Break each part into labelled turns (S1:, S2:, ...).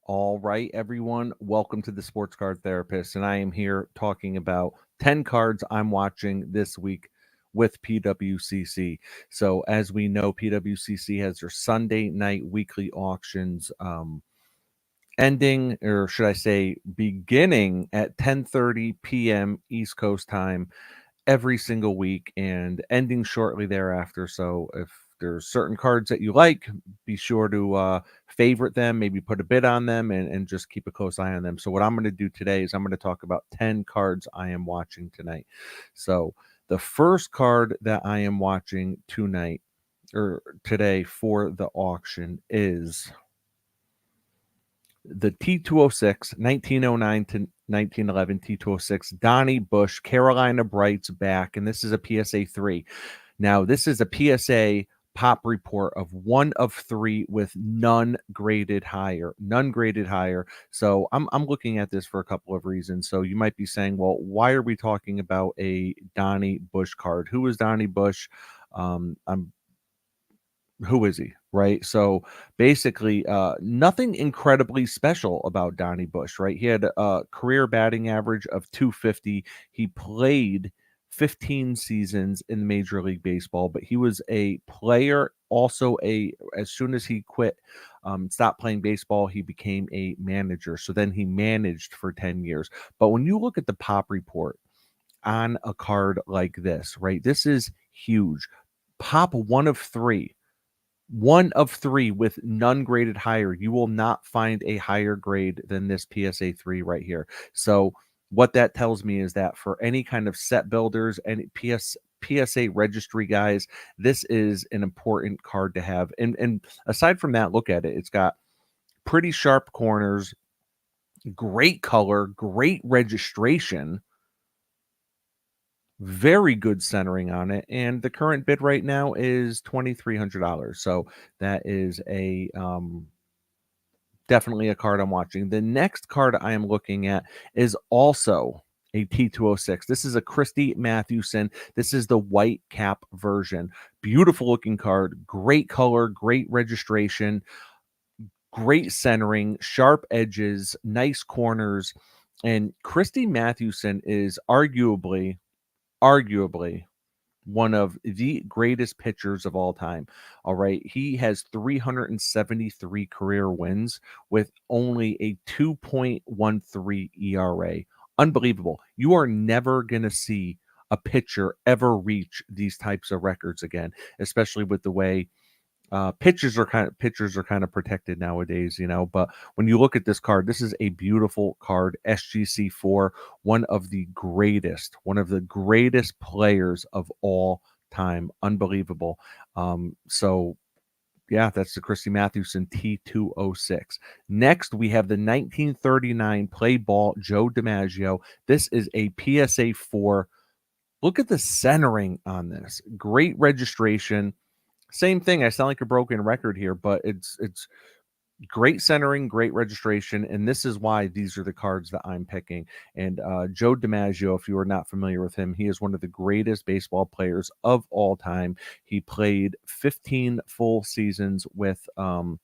S1: All right, everyone, welcome to the Sports Card Therapist. And I am here talking about 10 cards I'm watching this week with PWCC. So, as we know, PWCC has their Sunday night weekly auctions ending, or should I say, beginning at 10:30 p.m. East Coast time every single week and ending shortly thereafter. So if there's certain cards that you like, be sure to favorite them, maybe put a bid on them, and just keep a close eye on them. So what I'm going to do today is I'm going to talk about 10 cards I am watching tonight. So the first card that I am watching tonight or today for the auction is the T206, 1909 to 1911 T206, Donnie Bush, Carolina Brights back, and this is a PSA 3. Now, this is a PSA pop report of 1 of 3 with none graded higher. None graded higher. So I'm looking at this for a couple of reasons. So you might be saying, well, why are we talking about a Donnie Bush card? Who is Donnie Bush? Who is he, right? So basically, nothing incredibly special about Donnie Bush, right? He had a career batting average of 250. He played 15 seasons in Major League Baseball, but he was a player, also as soon as he quit, stopped playing baseball, he became a manager. So then he managed for 10 years. But when you look at the pop report on a card like this, right? This is huge. Pop 1 of 3, 1 of 3 with none graded higher. You will not find a higher grade than this PSA 3 right here. So what that tells me is that for any kind of set builders and PSA registry guys, this is an important card to have. And aside from that, look at it. It's got pretty sharp corners, great color, great registration, very good centering on it, and the current bid right now is $2,300. So that is a definitely a card I'm watching. The next card I am looking at is also a T206. This is a Christy Mathewson. This is the white cap version. Beautiful looking card, great color, great registration, great centering, sharp edges, nice corners. And Christy Mathewson is arguably one of the greatest pitchers of all time. All right. He has 373 career wins with only a 2.13 ERA. Unbelievable. You are never going to see a pitcher ever reach these types of records again, especially with the way pitchers are kind of protected nowadays, but when you look at this card, this is a beautiful card. SGC4, one of the greatest players of all time. Unbelievable. So yeah, that's the Christy Mathewson T206. Next, we have the 1939 play ball Joe DiMaggio. This is a PSA 4. Look at the centering on this. Great registration. Same thing. I sound like a broken record here, but it's great centering, great registration, and this is why these are the cards that I'm picking. And Joe DiMaggio, if you are not familiar with him, he is one of the greatest baseball players of all time. He played 15 full seasons with the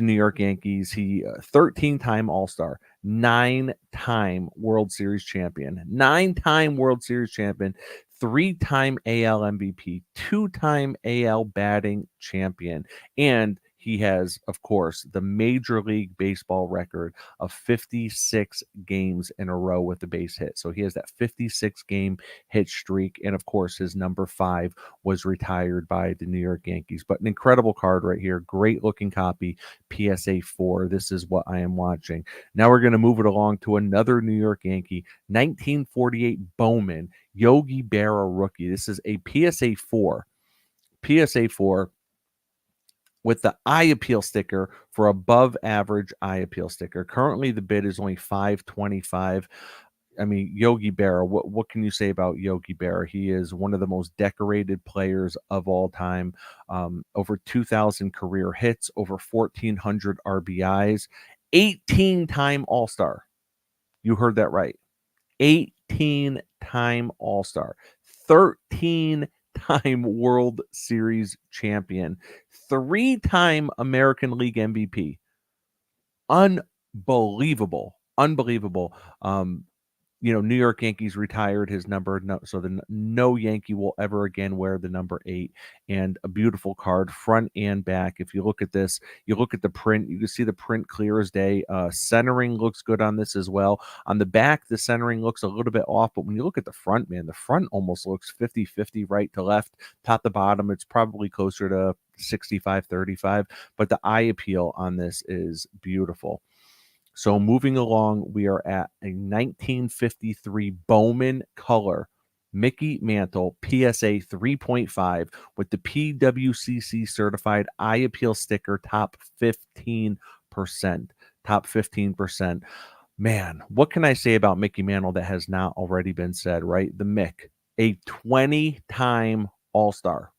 S1: New York Yankees. He 13-time All-Star, 9-time World Series champion, 9-time World Series champion, 3-time AL MVP, 2-time AL batting champion, and he has, of course, the Major League Baseball record of 56 games in a row with the base hit. So he has that 56 game hit streak. And of course, his number 5 was retired by the New York Yankees. But an incredible card right here. Great looking copy. PSA 4. This is what I am watching. Now we're going to move it along to another New York Yankee, 1948 Bowman, Yogi Berra rookie. This is a PSA 4. PSA 4 with the eye appeal sticker for above average eye appeal sticker. Currently, the bid is only $525. I mean, Yogi Berra, what can you say about Yogi Berra? He is one of the most decorated players of all time. Over 2,000 career hits, over 1,400 RBIs, 18-time All-Star. You heard that right. 18-time All-Star, 13-time World Series champion, 3-time American League MVP. unbelievable, unbelievable. New York Yankees retired his number, so no Yankee will ever again wear the number 8. And a beautiful card, front and back. If you look at this, you look at the print, you can see the print clear as day. Centering looks good on this as well. On the back, the centering looks a little bit off, but when you look at the front, man, the front almost looks 50-50 right to left, top to bottom. It's probably closer to 65-35, but the eye appeal on this is beautiful. So moving along, we are at a 1953 Bowman color Mickey Mantle PSA 3.5 with the PWCC certified eye appeal sticker, top 15%. Top 15%. Man, what can I say about Mickey Mantle that has not already been said, right? The Mick, a 20-time All-Star.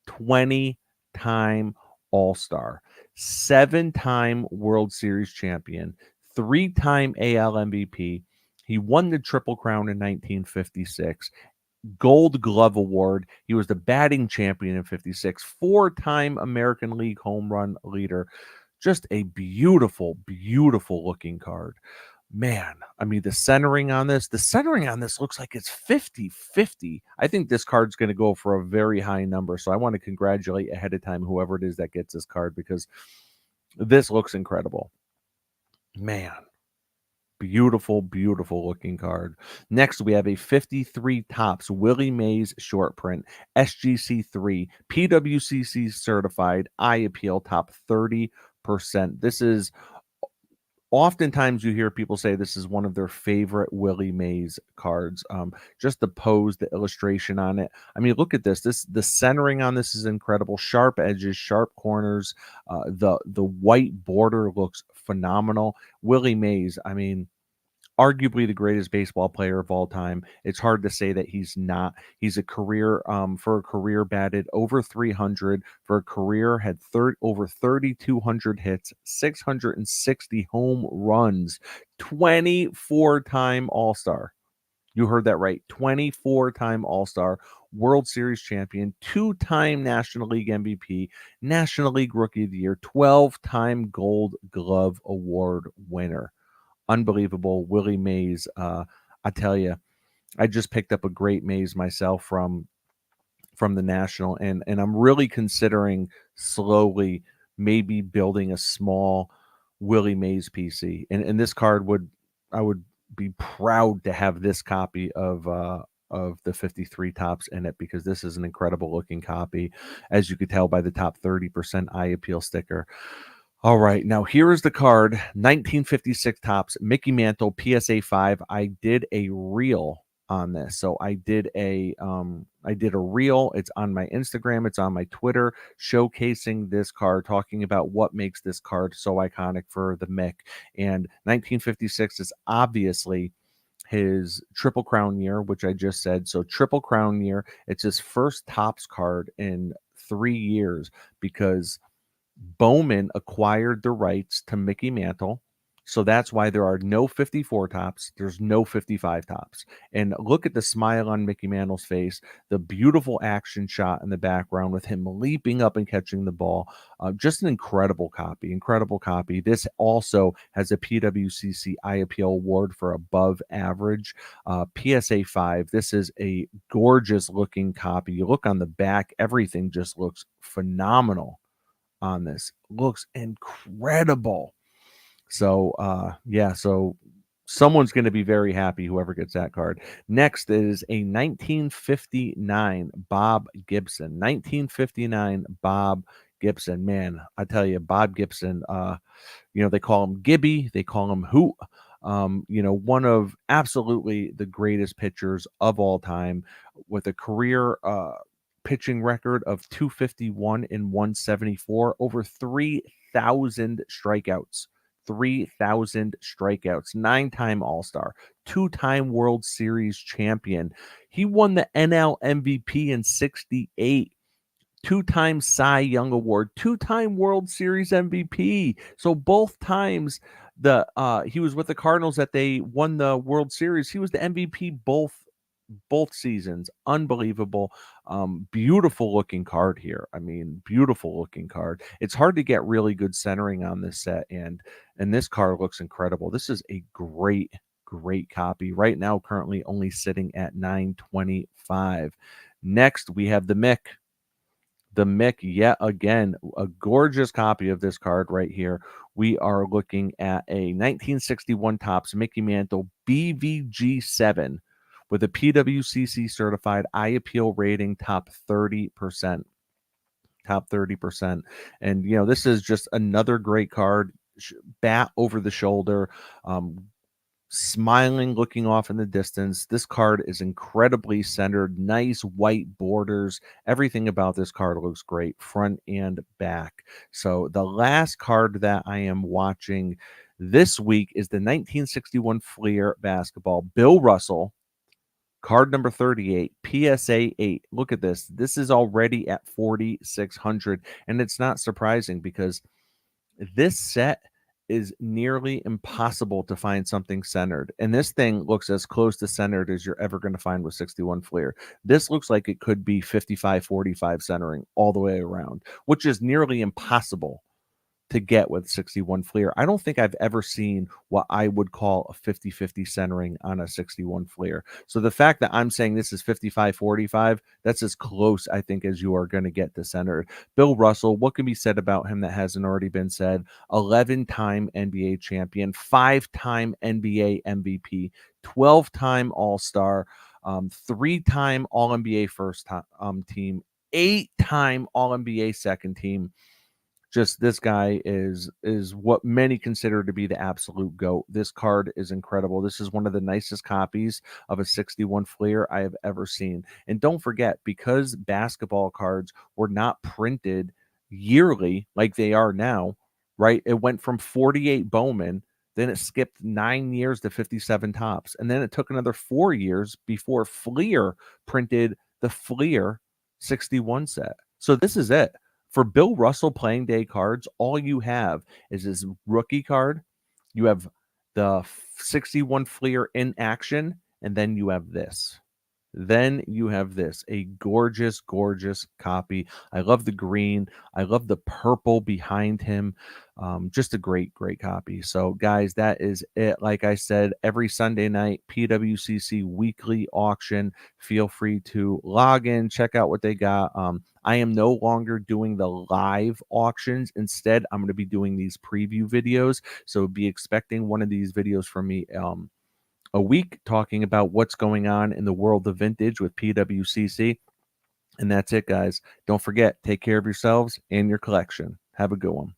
S1: 20-time All-Star, 7-time World Series champion, 3-time AL MVP. He won the Triple Crown in 1956, Gold Glove Award. He was the batting champion in 56, 4-time American League home run leader. Just a beautiful, beautiful looking card. Man, I mean, the centering on this looks like it's 50-50. I think this card's going to go for a very high number. So I want to congratulate ahead of time whoever it is that gets this card, because this looks incredible. Man, beautiful, beautiful looking card. Next, we have a 53 Topps Willie Mays short print, SGC3, PWCC certified, eye appeal, top 30%. This is oftentimes you hear people say this is one of their favorite Willie Mays cards. Just the pose, the illustration on it. I mean, look at this. The centering on this is incredible. Sharp edges, sharp corners. The white border looks phenomenal. Willie Mays, I mean, arguably the greatest baseball player of all time. It's hard to say that he's not. He's a career, for a career, batted over 300. For a career, had over 3,200 hits, 660 home runs, 24-time All-Star. You heard that right. 24-time All-Star, World Series champion, 2-time National League MVP, National League Rookie of the Year, 12-time Gold Glove Award winner. Unbelievable. Willie Mays. I tell you, I just picked up a great Mays myself from the National, and I'm really considering slowly maybe building a small Willie Mays PC. And this card I would be proud to have this copy of the 53 Topps in it, because this is an incredible looking copy, as you could tell by the top 30% eye appeal sticker. All right, now here is the card, 1956 Topps Mickey Mantle PSA 5. I did a reel on this. So I did a reel. It's on my Instagram, it's on my Twitter, showcasing this card, talking about what makes this card so iconic for the Mick. And 1956 is obviously his Triple Crown year, which I just said. So Triple Crown year, it's his first Topps card in 3 years, because Bowman acquired the rights to Mickey Mantle. So that's why there are no 54 Topps. There's no 55 Topps. And look at the smile on Mickey Mantle's face, the beautiful action shot in the background with him leaping up and catching the ball. Just an incredible copy, incredible copy. This also has a PWCC Eye Appeal Award for above average. PSA 5, this is a gorgeous looking copy. You look on the back, everything just looks phenomenal on this. Looks incredible. So so someone's going to be very happy, whoever gets that card. Next is a 1959 Bob Gibson. 1959 Bob Gibson. Man, I tell you, Bob Gibson, they call him Gibby, they call him Hoot. One of absolutely the greatest pitchers of all time, with a career pitching record of 251 and 174, over 3,000 strikeouts. 3,000 strikeouts, 9-time All-Star, 2-time World Series champion. He won the NL MVP in 68, 2-time Cy Young Award, 2-time World Series MVP. So both times he was with the Cardinals that they won the World Series, he was the MVP both both seasons. Unbelievable. Beautiful looking card here. I mean, beautiful looking card. It's hard to get really good centering on this set, and this card looks incredible. This is a great copy. Right now, currently only sitting at $9.25. Next, we have the Mick. The Mick, yet again, a gorgeous copy of this card right here. We are looking at a 1961 Topps Mickey Mantle BVG7 with a PWCC certified eye appeal rating top 30%. Top 30%. And, this is just another great card. Bat over the shoulder. Smiling, looking off in the distance. This card is incredibly centered, nice white borders. Everything about this card looks great, front and back. So the last card that I am watching this week is the 1961 Fleer basketball. Bill Russell, card number 38, PSA 8. Look at this. This is already at 4,600, and it's not surprising because this set is nearly impossible to find something centered. And this thing looks as close to centered as you're ever going to find with 61 Fleer. This looks like it could be 55-45 centering all the way around, which is nearly impossible to get with 61 Fleer. I don't think I've ever seen what I would call a 50-50 centering on a 61 Fleer. So the fact that I'm saying this is 55-45, that's as close, I think, as you are going to get to centered. Bill Russell, what can be said about him that hasn't already been said? 11-time NBA champion, 5-time NBA MVP, 12-time All-Star, 3-time All-NBA first team, 8-time All-NBA second team. Just this guy is what many consider to be the absolute GOAT. This card is incredible. This is one of the nicest copies of a 61 Fleer I have ever seen. And don't forget, because basketball cards were not printed yearly like they are now, right? It went from 48 Bowman, then it skipped 9 years to 57 Topps, and then it took another 4 years before Fleer printed the Fleer 61 set. So this is it. For Bill Russell playing day cards, all you have is his rookie card. You have the 61 Fleer in action, and then you have this. Then you have this, a gorgeous, gorgeous copy. I love the green. I love the purple behind him. Just a great, great copy. So, guys, that is it. Like I said, every Sunday night, PWCC weekly auction. Feel free to log in, check out what they got. I am no longer doing the live auctions. Instead, I'm going to be doing these preview videos. So be expecting one of these videos from me a week talking about what's going on in the world of vintage with PWCC. And that's it, guys. Don't forget, take care of yourselves and your collection. Have a good one.